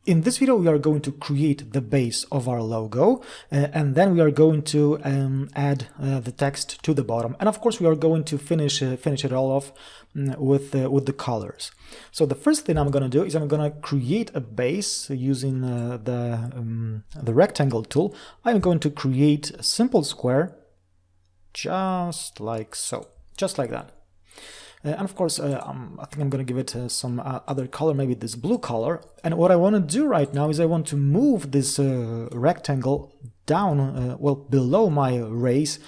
In this video, we are going to create the base of our logo, and then we are going to add the text to the bottom. And of course, we are going to finish it all off with the colors. So the first thing I'm going to do is I'm going to create a base using the rectangle tool. I'm going to create a simple square, just like so, just like that. And of course, I think I'm going to give it some other color, maybe this blue color. And what I want to do right now is I want to move this rectangle down, well, below my rays,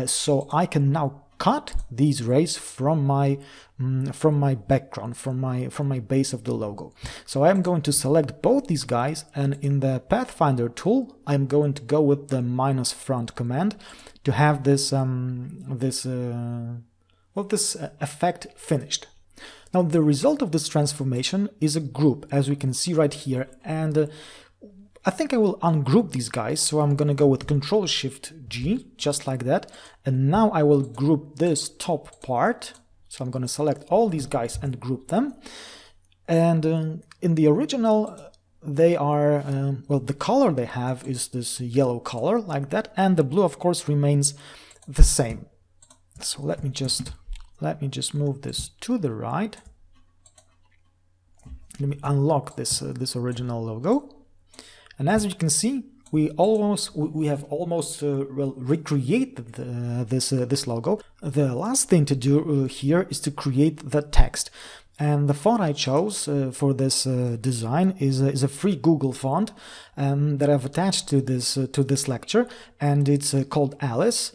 so I can now cut these rays from my background, from my base of the logo. So I'm going to select both these guys, and in the Pathfinder tool, I'm going to go with the -front command to have this this effect finished. Now the result of this transformation is a group, as we can see right here, and I think I will ungroup these guys, so I'm gonna go with Ctrl-Shift-G, just like that, and now I will group this top part, so I'm gonna select all these guys and group them, and in the original they are, well, the color they have is this yellow color, like that, and the blue of course remains the same. So let me just move this to the right. Let me unlock this original logo, and as you can see, we have almost recreated this logo. The last thing to do here is to create the text, and the font I chose for this design is a free Google font that I've attached to this lecture, and it's called Alice.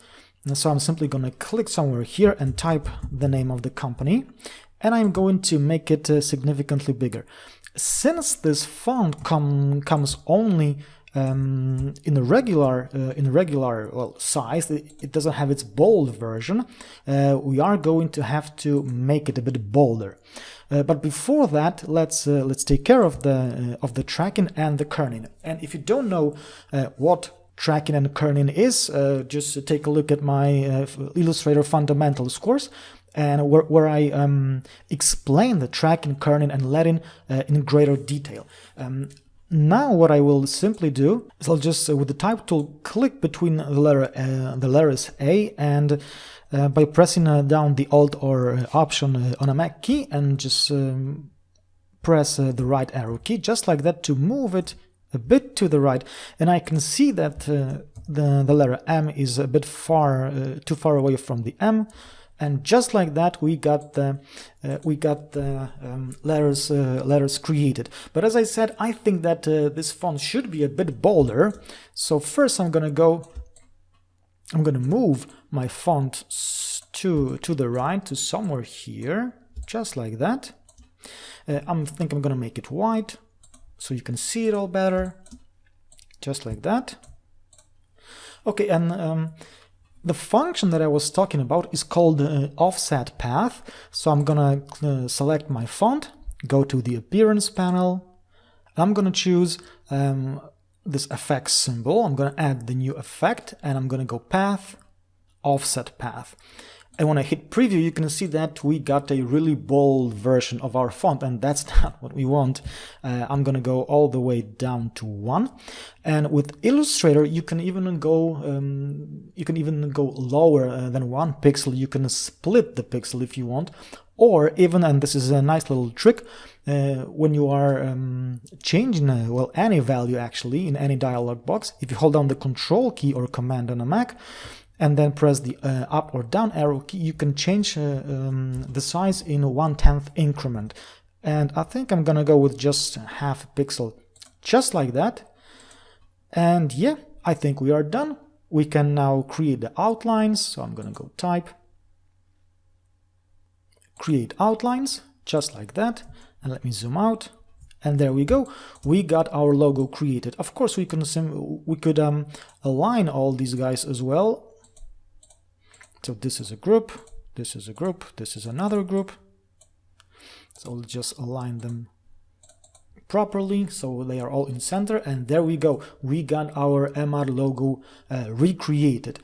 So I'm simply going to click somewhere here and type the name of the company, and I'm going to make it significantly bigger. Since this font comes only in a regular size, it doesn't have its bold version, we are going to have to make it a bit bolder. But before that, let's take care of the tracking and the kerning. And if you don't know what tracking and kerning is, just take a look at my Illustrator Fundamentals course, and where I explain the tracking, kerning, and letting in greater detail. Now what I will simply do is I'll just, with the type tool, click between the letters A, and by pressing down the Alt or Option on a Mac key, and just press the right arrow key, just like that, to move it a bit to the right, and I can see that the letter M is a bit too far away from the M, and just like that we got the letters created. But as I said, I think that this font should be a bit bolder. So first I'm gonna move my font to the right, to somewhere here, just like that. I think I'm gonna make it white, so you can see it all better, just like that. Okay, and the function that I was talking about is called offset path. So I'm gonna select my font, go to the appearance panel, I'm gonna choose this effects symbol, I'm gonna add the new effect, and I'm gonna go path, offset path. And when I hit preview, you can see that we got a really bold version of our font, and that's not what we want. I'm gonna go all the way down to 1, and with Illustrator you can even go lower than 1 pixel. You can split the pixel if you want, or even, and this is a nice little trick, when you are changing well, any value actually in any dialog box, if you hold down the Control key or Command on a Mac, and then press the up or down arrow key, you can change the size in 1/10 increment. And I think I'm gonna go with just half a pixel, just like that. And yeah, I think we are done. We can now create the outlines. So I'm gonna go type, create outlines, just like that. And let me zoom out. And there we go. We got our logo created. Of course, we could align all these guys as well. So this is a group, this is a group, this is another group. So we'll just align them properly so they are all in center, and there we go. We got our MR logo recreated.